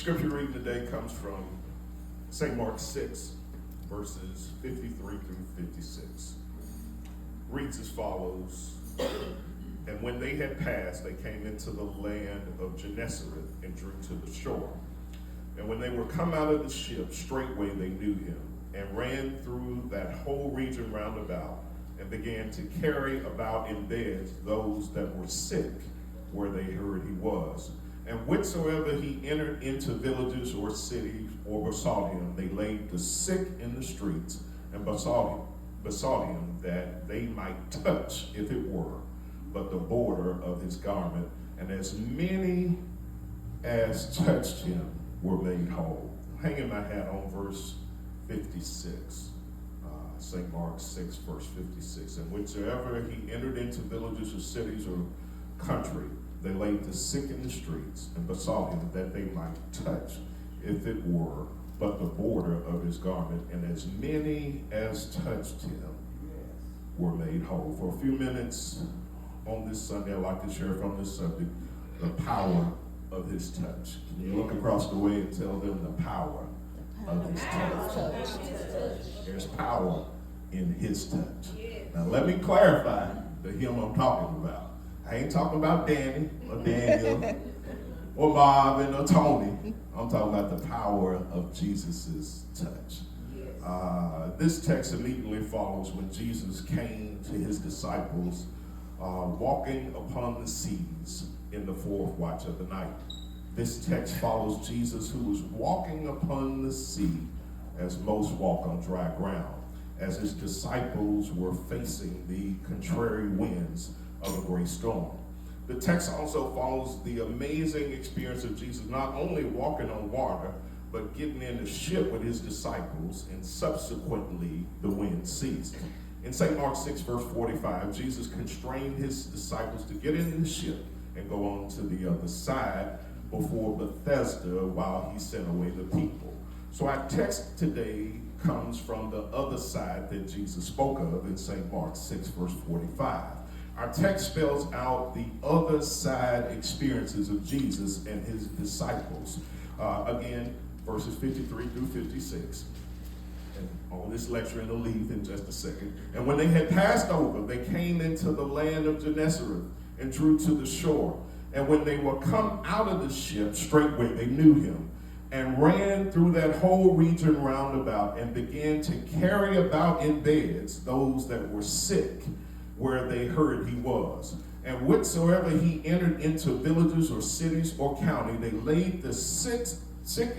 Scripture reading today comes from St. Mark 6, verses 53 through 56. Reads as follows. And when they had passed, they came into the land of Gennesaret and drew to the shore. And when they were come out of the ship, straightway they knew him, and ran through that whole region round about, and began to carry about in beds those that were sick, where they heard he was. And whatsoever he entered into villages or cities or besought him, they laid the sick in the streets, and besought him that they might touch, if it were, but the border of his garment. And as many as touched him were made whole. I'm hanging my hat on verse 56. St. Mark 6, verse 56. And whatsoever he entered into villages or cities or country, they laid the sick in the streets and besought him that they might touch, if it were, but the border of his garment. And as many as touched him were made whole. For a few minutes on this Sunday, I'd like to share from this subject the power of his touch. Can you look across the way and tell them the power of his touch? There's power in his touch. Now let me clarify the him I'm talking about. I ain't talking about Danny or Daniel or Marvin or Tony. I'm talking about the power of Jesus' touch. This text immediately follows when Jesus came to his disciples walking upon the seas in the fourth watch of the night. This text follows Jesus, who was walking upon the sea as most walk on dry ground, as his disciples were facing the contrary winds of a great storm. The text also follows the amazing experience of Jesus not only walking on water, but getting in the ship with his disciples, and subsequently the wind ceased. In St. Mark 6, verse 45, Jesus constrained his disciples to get in the ship and go on to the other side before Bethesda while he sent away the people. So our text today comes from the other side that Jesus spoke of in St. Mark 6, verse 45. Our text spells out the other side experiences of Jesus and his disciples. Again, verses 53 through 56. And all this lecturing will leave in just a second. And when they had passed over, they came into the land of Gennesaret and drew to the shore. And when they were come out of the ship, straightway they knew him, and ran through that whole region round about, and began to carry about in beds those that were sick, where they heard he was. And whatsoever he entered into villages or cities or county, they laid the sick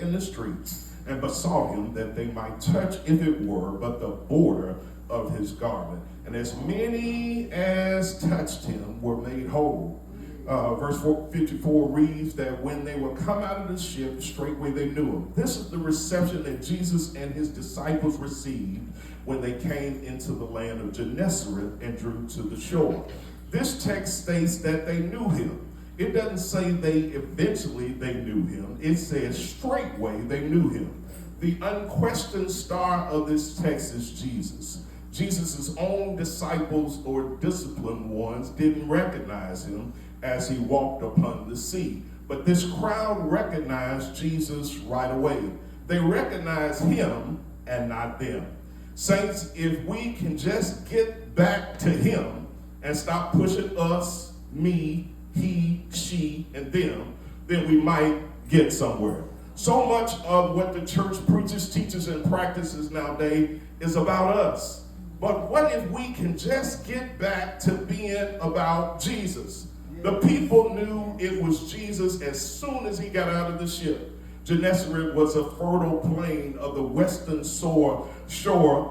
in the streets, and besought him that they might touch, if it were, but the border of his garment. And as many as touched him were made whole. Verse 54 reads that when they were come out of the ship, straightway they knew him. This is the reception that Jesus and his disciples received when they came into the land of Gennesaret and drew to the shore. This text states that they knew him. It doesn't say they knew him. It says straightway they knew him. The unquestioned star of this text is Jesus. Jesus' own disciples or disciplined ones didn't recognize him as he walked upon the sea. But this crowd recognized Jesus right away. They recognized him and not them. Saints, if we can just get back to him and stop pushing us, me, he, she, and them, then we might get somewhere. So much of what the church preaches, teaches, and practices nowadays is about us. But what if we can just get back to being about Jesus? The people knew it was Jesus as soon as he got out of the ship. Gennesaret was a fertile plain of the western shore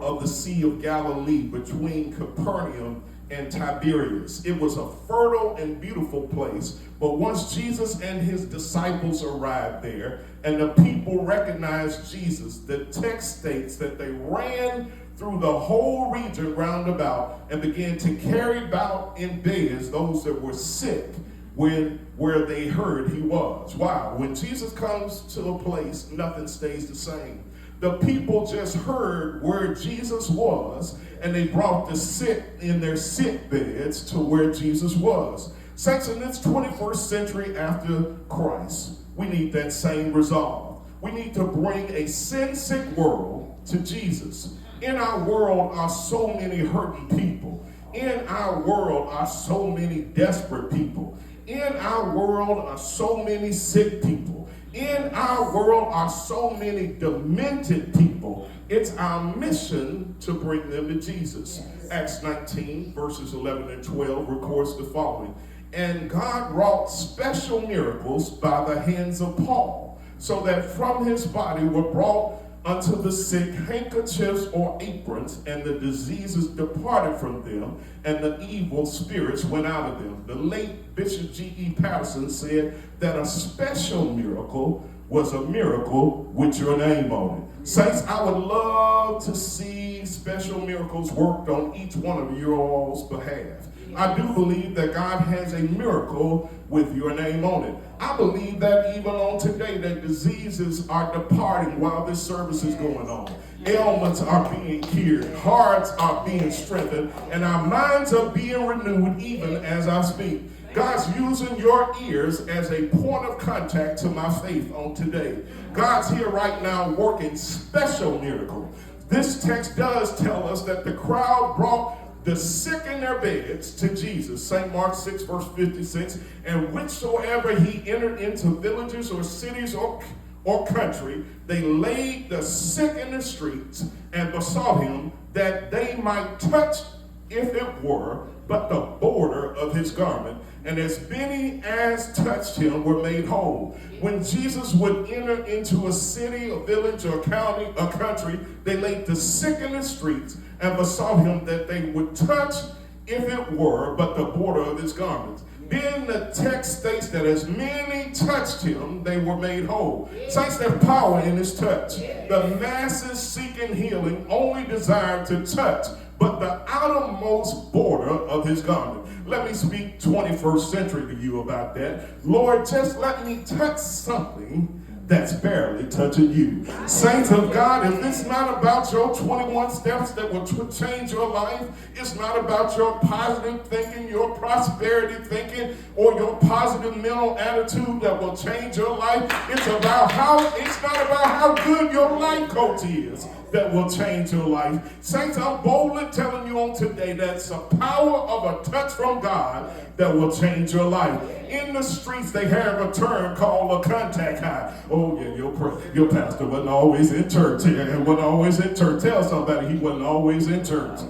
of the Sea of Galilee between Capernaum and Tiberias. It was a fertile and beautiful place. But once Jesus and his disciples arrived there and the people recognized Jesus, the text states that they ran through the whole region round about and began to carry about in beds those that were sick where they heard he was. Wow, when Jesus comes to a place, nothing stays the same. The people just heard where Jesus was, and they brought the sick in their sick beds to where Jesus was. Saints, in this 21st century after Christ, we need that same resolve. We need to bring a sin-sick world to Jesus. In our world are so many hurting people. In our world are so many desperate people. In our world are so many sick people. In our world are so many demented people. It's our mission to bring them to Jesus. Acts 19, verses 11 and 12 records the following. And God wrought special miracles by the hands of Paul, so that from his body were brought unto the sick handkerchiefs or aprons, and the diseases departed from them, and the evil spirits went out of them. The late Bishop G.E. Patterson said that a special miracle was a miracle with your name on it. Saints, I would love to see special miracles worked on each one of your all's behalf. I do believe that God has a miracle with your name on it. I believe that even on today that diseases are departing while this service is going on. Ailments are being cured, hearts are being strengthened, and our minds are being renewed even as I speak. God's using your ears as a point of contact to my faith on today. God's here right now working special miracles. This text does tell us that the crowd brought the sick in their beds to Jesus. St. Mark 6, verse 56. And whichsoever he entered into villages or cities or country, they laid the sick in the streets and besought him that they might touch, if it were, but the border of his garment. And as many as touched him were made whole. When Jesus would enter into a city, a village, or county, a country, they laid the sick in the streets and besought him that they would touch, if it were, but the border of his garments. Then the text states that as many touched him, they were made whole. Saints, there's power in his touch. The masses seeking healing only desire to touch but the outermost border of his garment. Let me speak 21st century to you about that. Lord, just let me touch something that's barely touching you. Saints of God, if it's not about your 21 steps that will change your life, it's not about your positive thinking, your prosperity thinking, or your positive mental attitude that will change your life. It's not about how good your life coach is that will change your life. Saints, I'm boldly telling you on today that's the power of a touch from God that will change your life. In the streets, they have a term called a contact high. Oh, yeah, your pastor wasn't always in church. Yeah, he wasn't always in church. Tell somebody he wasn't always in church.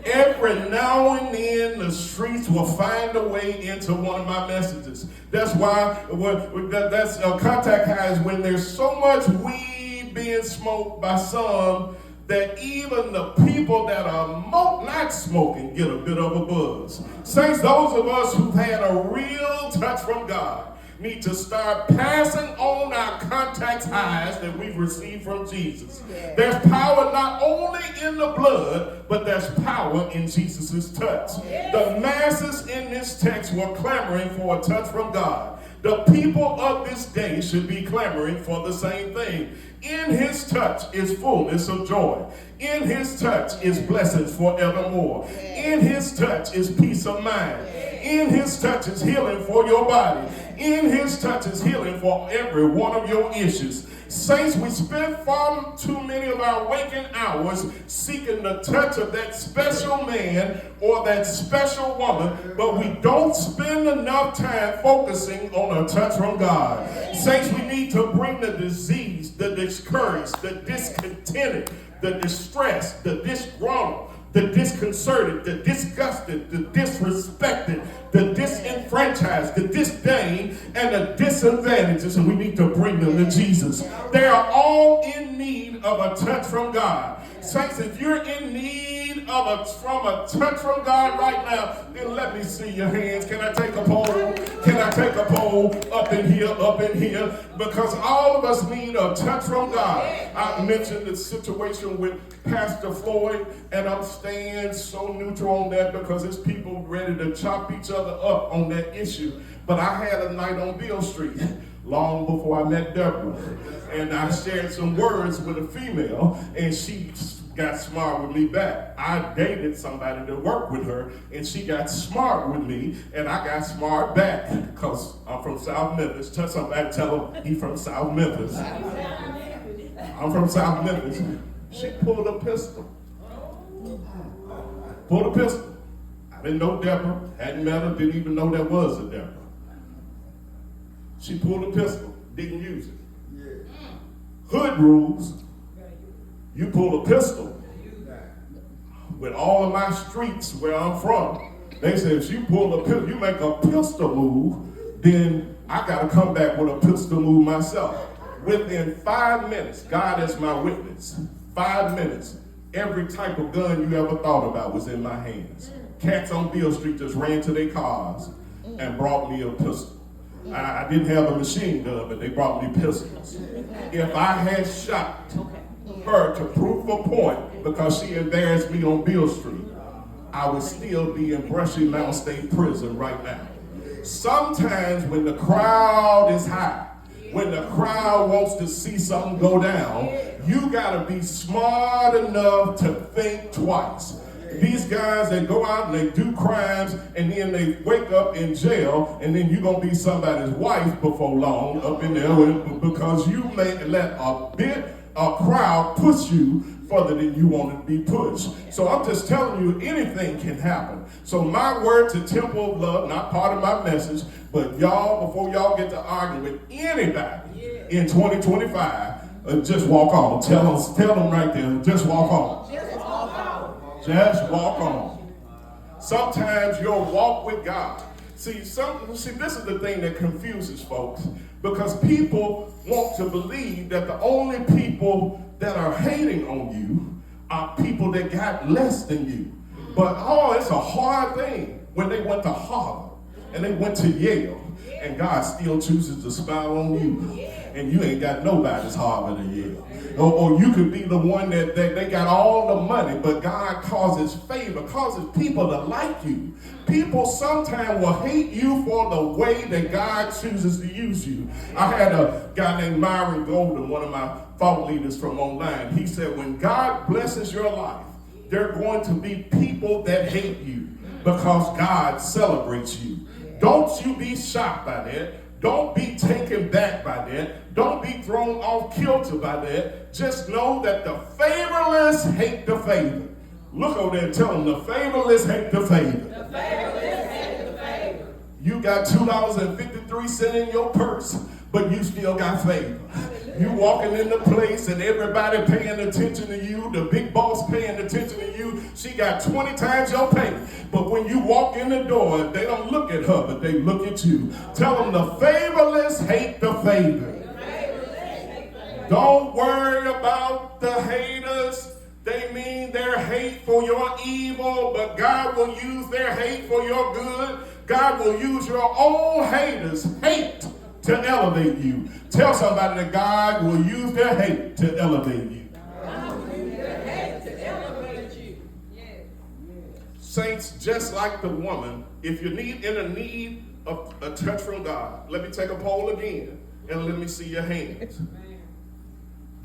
Every now and then, the streets will find a way into one of my messages. That's why that's a contact high is when there's so much weed being smoked by some that even the people that are not smoking get a bit of a buzz. Saints, those of us who've had a real touch from God need to start passing on our contact highs that we've received from Jesus. Yeah. There's power not only in the blood, but there's power in Jesus' touch. Yeah. The masses in this text were clamoring for a touch from God. The people of this day should be clamoring for the same thing. In his touch is fullness of joy. In his touch is blessings forevermore. In his touch is peace of mind. In his touch is healing for your body. In his touch is healing for every one of your issues. Saints, we spend far too many of our waking hours seeking the touch of that special man or that special woman, but we don't spend enough time focusing on a touch from God. Saints, we need to bring the disease, the discouraged, the discontented, the distressed, the disgruntled, the disconcerted, the disgusted, the disrespected, the disenfranchised, the disdained, and the disadvantaged, and we need to bring them to Jesus. They are all in need of a touch from God. Saints, if you're in need of a touch from God right now, then let me see your hands. Can I take a poll? Can I take a poll up in here, Because all of us need a touch from God. I mentioned the situation with Pastor Floyd, and I'm staying so neutral on that because there's people ready to chop each other up on that issue. But I had a night on Beale Street long before I met Deborah, and I shared some words with a female, and she got smart with me back. I dated somebody to work with her, and she got smart with me, and I got smart back because I'm from South Memphis. Tell somebody, tell him he from South Memphis. I'm from South Memphis. She pulled a pistol. Pulled a pistol. I didn't know Deborah, hadn't met her, didn't even know there was a Deborah. She pulled a pistol, didn't use it. Hood rules, you pull a pistol. With all of my streets where I'm from, they say if you pull a pistol, you make a pistol move, then I gotta come back with a pistol move myself. Within 5 minutes, God is my witness, 5 minutes, every type of gun you ever thought about was in my hands. Cats on Beale Street just ran to their cars and brought me a pistol. I didn't have a machine gun, but they brought me pistols. If I had shot her to prove a point because she embarrassed me on Beale Street, I would still be in Brushy Mount State Prison right now. Sometimes when the crowd is high, when the crowd wants to see something go down, you gotta be smart enough to think twice. These guys, they go out and they do crimes, and then they wake up in jail, and then you're going to be somebody's wife before long up in there because you may let a crowd push you further than you want to be pushed. So I'm just telling you, anything can happen. So my word to Temple of Love, not part of my message, but y'all, before y'all get to argue with anybody in 2025, just walk on. Tell them right there, just walk on. Just walk on. Sometimes your walk with God. See, this is the thing that confuses folks, because people want to believe that the only people that are hating on you are people that got less than you. But it's a hard thing when they went to Harvard and they went to Yale, and God still chooses to smile on you, and you ain't got nobody's Harvard or Yale. Or you could be the one that they got all the money, but God causes favor, causes people to like you. People sometimes will hate you for the way that God chooses to use you. I had a guy named Myron Golden, one of my thought leaders from online. He said, when God blesses your life, there are going to be people that hate you because God celebrates you. Don't you be shocked by that. Don't be taken back by that. Don't be thrown off kilter by that. Just know that the favorless hate the favor. Look over there and tell them the favorless hate the favor. The favorless hate the favor. You got $2.53 in your purse, but you still got favor. You walking in the place and everybody paying attention to you, the big boss paying attention to you. She got 20 times your pay. But when you walk in the door, they don't look at her, but they look at you. Tell them the favorless hate the favor. Don't worry about the haters. They mean their hate for your evil, but God will use their hate for your good. God will use your own haters' hate to elevate you. Tell somebody that God will use their hate to elevate you. God will use their hate to elevate you. Yes. Saints, just like the woman, if you're in a need of a touch from God, let me take a poll again and let me see your hands.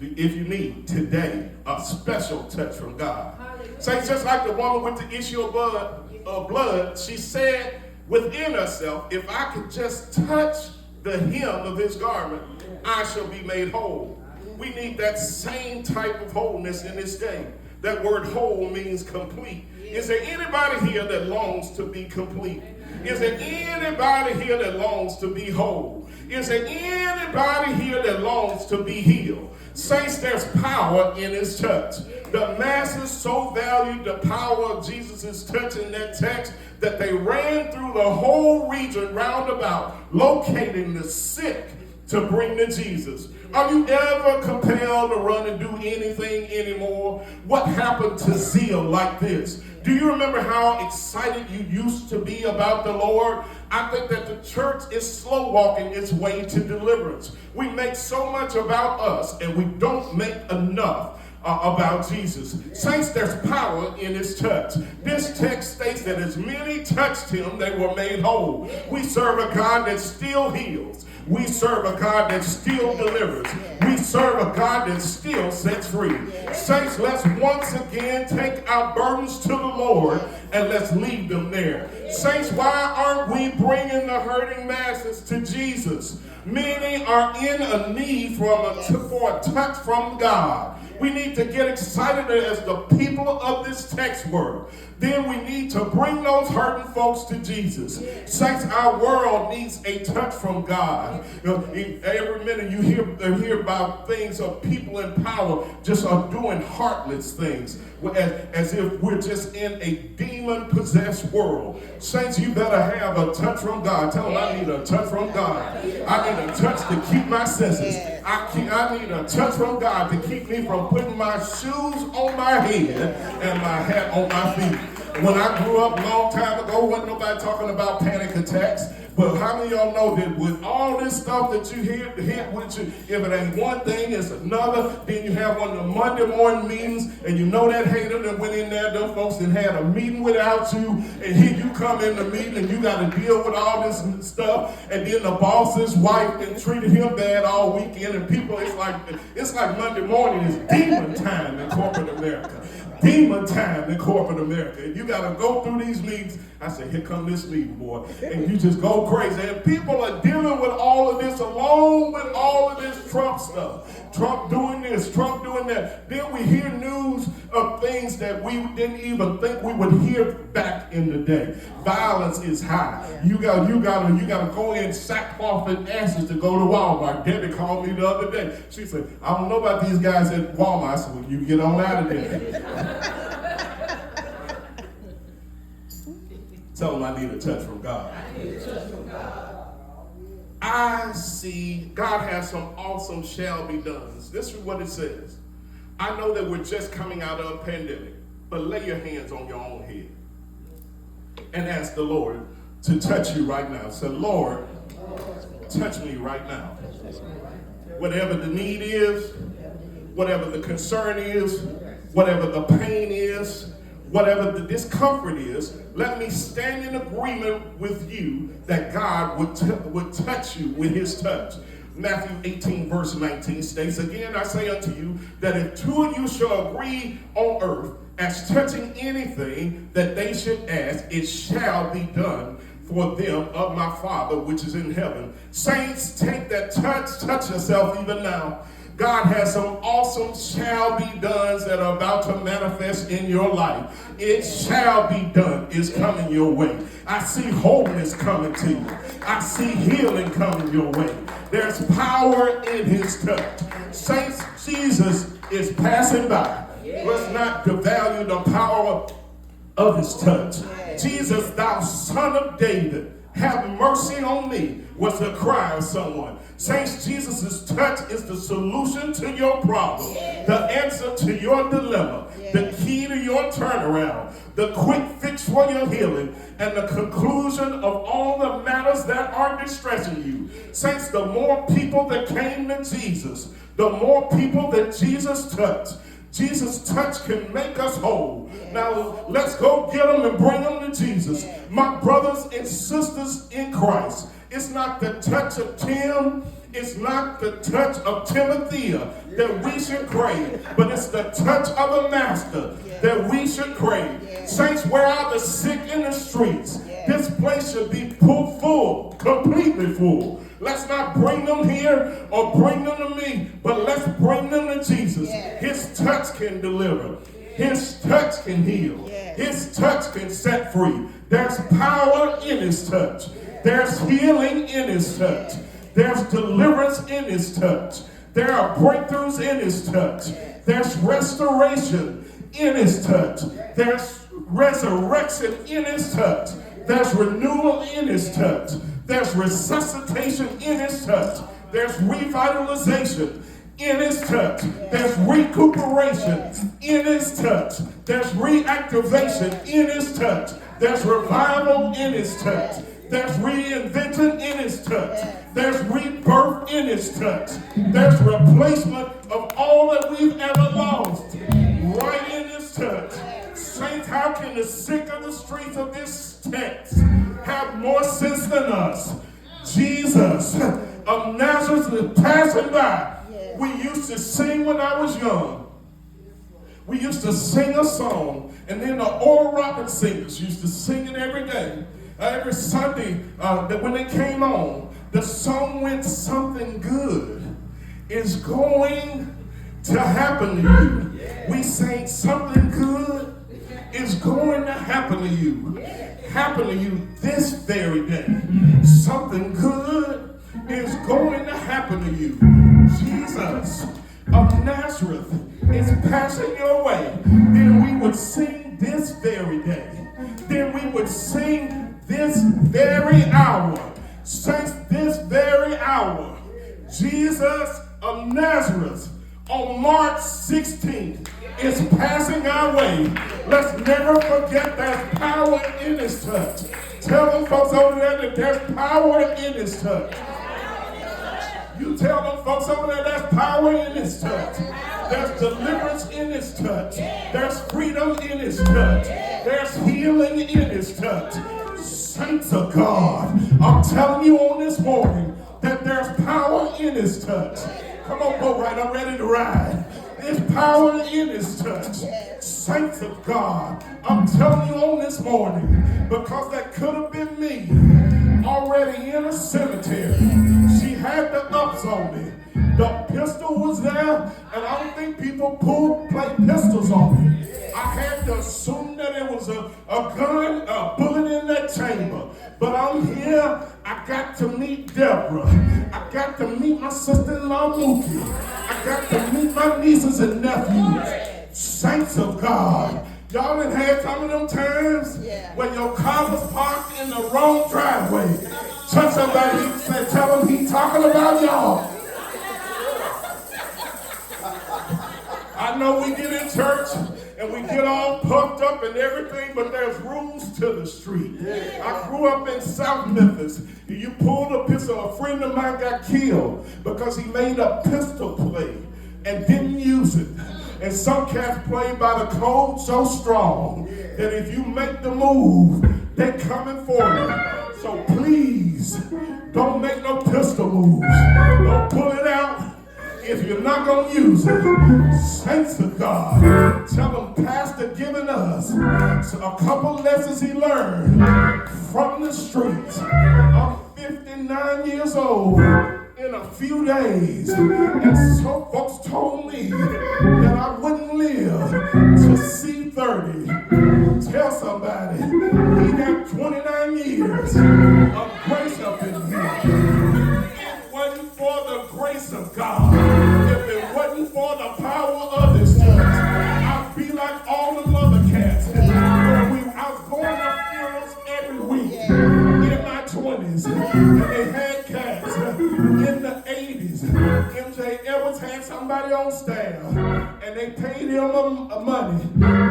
If you need today a special touch from God. Saints, just like the woman with the issue of blood, she said within herself, if I could just touch the hem of his garment, I shall be made whole. We need that same type of wholeness in this day. That word whole means complete. Is there anybody here that longs to be complete? Is there anybody here that longs to be whole? Is there anybody here that longs to be healed? Saints, there's power in his touch. The masses so valued the power of Jesus' touch in that text that they ran through the whole region roundabout, locating the sick to bring to Jesus. Are you ever compelled to run and do anything anymore? What happened to zeal like this? Do you remember how excited you used to be about the Lord? I think that the church is slow walking its way to deliverance. We make so much about us and we don't make enough about Jesus. Saints, there's power in his touch. This text states that as many touched him, they were made whole. We serve a God that still heals. We serve a God that still delivers. We serve a God that still sets free. Saints, let's once again take our burdens to the Lord and let's leave them there. Saints, why aren't we bringing the hurting masses to Jesus? Many are in a need for a touch from God. We need to get excited as the people of this text were. Then we need to bring those hurting folks to Jesus. Saints, our world needs a touch from God. Every minute you hear about things of people in power just are doing heartless things, as if we're just in a demon-possessed world. Saints, you better have a touch from God. Tell them, I need a touch from God. I need a touch to keep my senses. I need a touch from God to keep me from putting my shoes on my head and my hat on my feet. When I grew up a long time ago, wasn't nobody talking about panic attacks. But how many of y'all know that with all this stuff that you hear with you, if it ain't one thing, it's another. Then you have one of the Monday morning meetings, and you know that hater that went in there, them folks that had a meeting without you, and here you come in the meeting, and you got to deal with all this stuff, and then the boss's wife and treated him bad all weekend, and people, it's like Monday morning is demon time in corporate America. Demon time in corporate America. And you got to go through these meetings. I said, here come this meeting, boy. And you just go crazy. And people are dealing with all of this along with all of this Trump stuff. Trump doing this, Trump doing that. Then we hear news of things that we didn't even think we would hear back in the day. Violence is high. You got to go in sackcloth and ashes to go to Walmart. Debbie called me the other day. She said, I don't know about these guys at Walmart. I said, well, you get on out of there. Tell them I need a touch from God. I see God has some awesome shall be dones. This is what it says. I know that we're just coming out of a pandemic, but lay your hands on your own head and ask the Lord to touch you right now. Say, Lord, touch me right now. Whatever the need is, whatever the concern is, whatever the pain is, whatever the discomfort is, let me stand in agreement with you that God would touch you with his touch. Matthew 18 verse 19 states, again I say unto you that if two of you shall agree on earth as touching anything that they should ask, it shall be done for them of my Father which is in heaven. Saints, take that touch yourself even now. God has some awesome shall be dones that are about to manifest in your life. It shall be done is coming your way. I see wholeness coming to you. I see healing coming your way. There's power in his touch. Saints, Jesus is passing by. Let's not devalue the power of his touch. Jesus, thou son of David, have mercy on me, was the cry of someone. Saints, Jesus' touch is the solution to your problem, the answer to your dilemma, the key to your turnaround, the quick fix for your healing, and the conclusion of all the matters that are distressing you. Saints, the more people that came to Jesus, the more people that Jesus touched. Jesus' touch can make us whole. Now, let's go get them and bring them to Jesus. My brothers and sisters in Christ, it's not the touch of Tim, it's not the touch of Timothea that we should crave, but it's the touch of a master that we should crave. Saints, where are the sick in the streets? This place should be full, completely full. Let's not bring them here or bring them to me, but let's bring them to Jesus. His touch can deliver. His touch can heal. His touch can set free. There's power in his touch. There's healing in his touch. There's deliverance in his touch. There are breakthroughs in his touch. There's restoration in his touch. There's resurrection in his touch. There's renewal in his touch. There's resuscitation in his touch. There's revitalization in his touch. There's recuperation in his touch. There's reactivation in his touch. There's revival in his touch. There's reinvention in his touch. There's rebirth in his touch. There's replacement of all that we've ever lost Saints, how can the sick of the streets of this text have more sense than us? Jesus of Nazareth is passing by. We used to sing when I was young. We used to sing a song, and then the Oral Roberts singers used to sing it every day. Every Sunday that when they came on, the song went, something good is going to happen to you. We sang, something good is going to happen to you. Happen to you this very day. Something good is going to happen to you. Jesus of Nazareth is passing your way. Then we would sing this very day. Then we would sing this very hour. Saints, this very hour. Jesus of Nazareth on March 16th is passing our way. Let's never forget there's power in his touch. Tell them folks over there that there's power in his touch. You tell them folks over there there's power in his touch. There's deliverance in his touch. There's freedom in his touch. There's healing in his touch. Saints of God, I'm telling you on this morning that there's power in his touch. Come on, go right. I'm ready to ride. There's power in his touch. Saints of God, I'm telling you on this morning, because that could have been me already in a cemetery. She had the ups on me. The pistol was there, and I don't think people play pistols on me. I had to assume that it was a gun, a bullet in that chamber. But I'm here. I got to meet Deborah. I got to meet my sister-in-law, Mookie. I got to meet my nieces and nephews. Saints of God. Y'all done had some of them times when your car was parked in the wrong driveway. Touch somebody and say, tell them he's talking about y'all. I know we get in church and we get all puffed up and everything, but there's rules to the street. I grew up in South Memphis. You pulled a pistol. A friend of mine got killed because he made a pistol play and didn't use it. And some cats play by the code so strong that if you make the move, they're coming for you. So please, don't make no pistol moves. Don't pull it out if you're not going to use it. Saints of God, tell them Pastor giving us a couple lessons he learned from the streets. I'm 59 years old in a few days, and some folks told me that I wouldn't live to see 30. Tell somebody, he got 29 years of grace up in here. If it wasn't for the grace of God, if it wasn't for the power of his touch, I'd be like all the other cats. I was going to funerals every week in my 20s, and they had cats in the 80s. MJ Edwards had somebody on staff, and they paid him money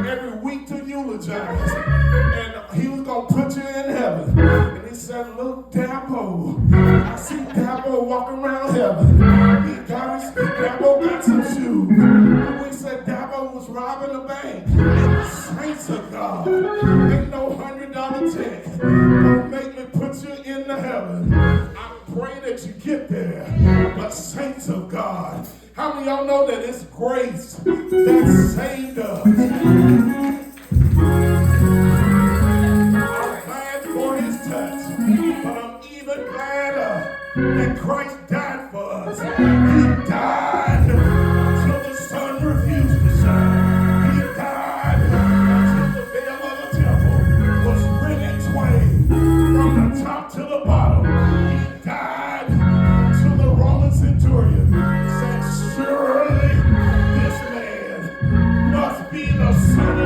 every week to eulogize, and he was going to put you in heaven. And he said, look, Dabo, I see Dabo walking around heaven. Dabo got some shoes. And we said Dabo was robbing a bank. Saints of God, ain't no $100 check don't make me put you in the heaven. I pray that you get there. But saints of God, how many of y'all know that it's grace that saved us? I'm glad for his touch, but I'm even gladder that Christ died for us. He died until the sun refused to shine. He died until the veil of the temple was rent in twain from the top to the bottom. He died until the Roman centurion said, surely this man must be the Son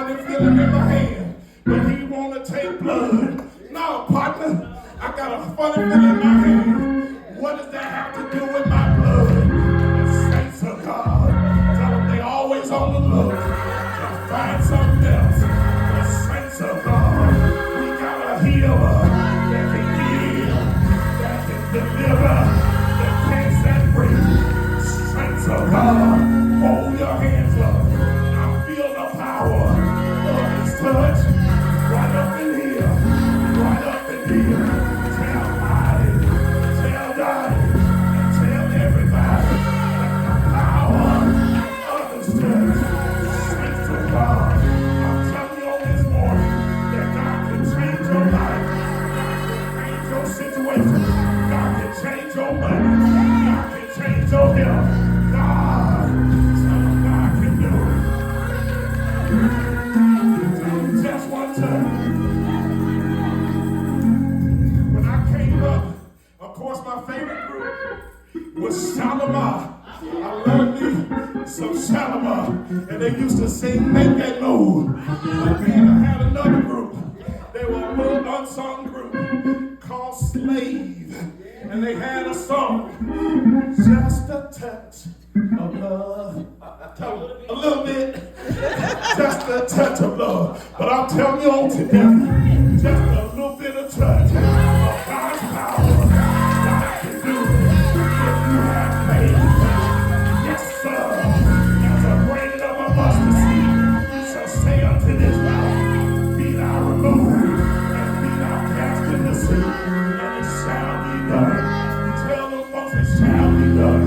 funny feeling in my hand, but he want to take blood. No, partner, I got a funny feeling in my hand. What does that have to do with my blood? The saints of God, tell them they always on the look to find something else. The saints of God, we got a healer that can heal, that can deliver, that can set free. Saints of God, hold your hands up. I feel the power of his touch right up in here, right up in here. Tell Lottie, tell Dottie, and tell everybody that the power of his touch. Saints of God, I'm telling you on this morning that God can change your life, God can change your situation, God can change your money, God can change your health. God, tell him God can do it. Tell him just one time. When I came up, of course my favorite group was Shalimar. I loved me some Shalimar. And they used to sing Make That Move. But then I had another group. They were a little unsung group called Slave. And they had a song, Just a Touch of Love. A little bit. Just a touch of love. But I'm telling you on today, just a little bit of touch of God's power. God can do it if you have faith. Yes, sir. As a grain of a mustard seed, so say unto this mountain, be thou removed, and be thou cast in the sea, and it shall be done. Tell them folks it shall be done.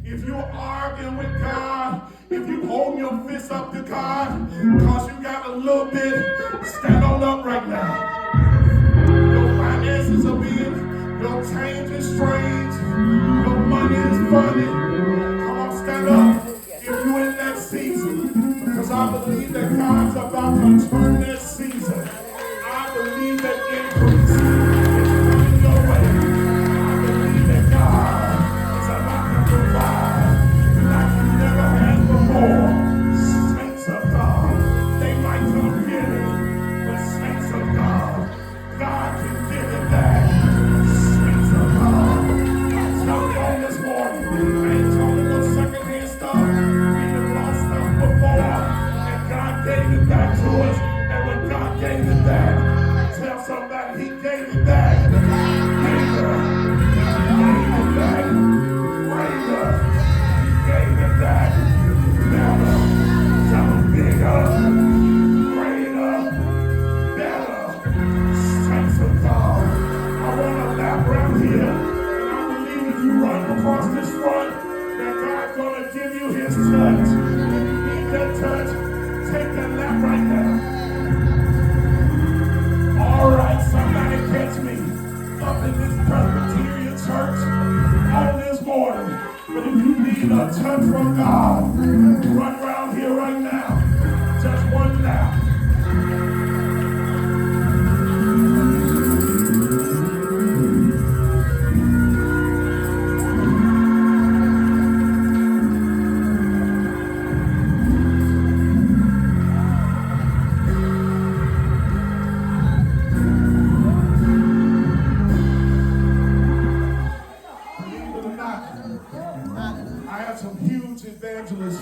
If you're arguing with God, if you hold your fist up to God, because you got a little bit, stand on up right now. Your finances are big, your change is strange, your money is funny. Come on, stand up. If you're in that season, because I believe that God's about to turn that season. I believe that increase is coming your way. I believe that God is about to provide like you never had before. Saints of God, they might come getting, but saints of God, God can give it back. Saints of God, I'm telling you on this morning, I ain't talking about secondhand stuff. We done lost stuff before, and God gave it back to us. And when God gave it back, tell somebody He gave it back. Greater, gave it back. Greater, He gave it back. Better, tell them bigger, greater, better. Saints of God, I want to lap around here, and I believe if you run across this front, that God's going to give you His touch. If you need that touch, take that lap right now. All right, somebody catch me up in this Presbyterian church on this morning. But if you need a touch from God, run around here right now. Just one lap.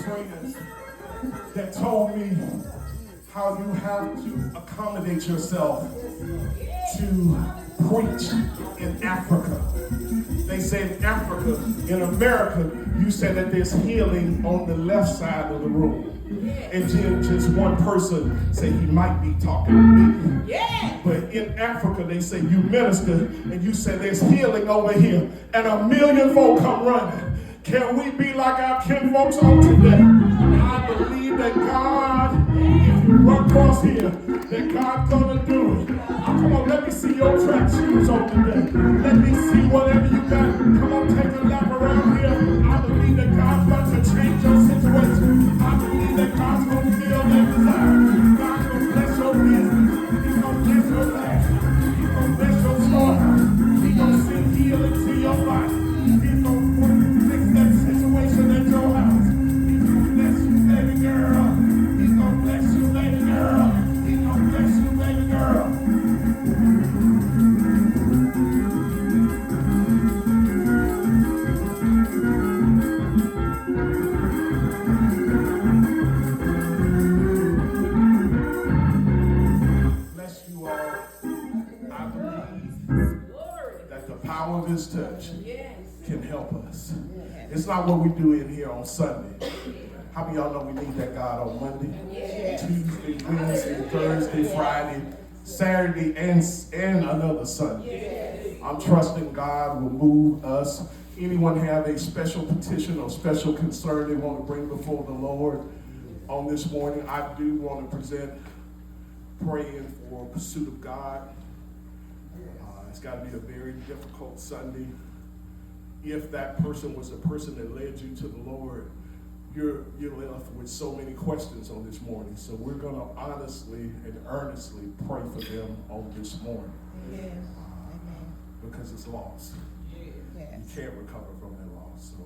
Friends that told me how you have to accommodate yourself to preach in Africa. They said in Africa, in America, you said that there's healing on the left side of the room. And then just one person say he might be talking to me. Yeah. But in Africa, they say you minister and you say there's healing over here. And a million folk come running. Can we be like our kinfolks on today? I believe that God, if you run across here, that God's gonna do it. Oh, come on, let me see your track shoes on today. Let me see whatever you got. Come on, take a lap around here. I believe that God's about to change your situation. I believe that God's gonna fill that desire. God's gonna bless your business. He's gonna bless your life. He's gonna bless your that the power of his touch can help us. It's not what we do in here on Sunday. How many of y'all know we need that God on Monday, Tuesday, Wednesday, Thursday, Friday, Saturday, and another Sunday? I'm trusting God will move us. Anyone have a special petition or special concern they want to bring before the Lord on this morning? I do want to present praying for pursuit of God. It's got to be a very difficult Sunday. If that person was the person that led you to the Lord, you're left with so many questions on this morning. So we're going to honestly and earnestly pray for them on this morning. Because it's lost. You can't recover from that loss. So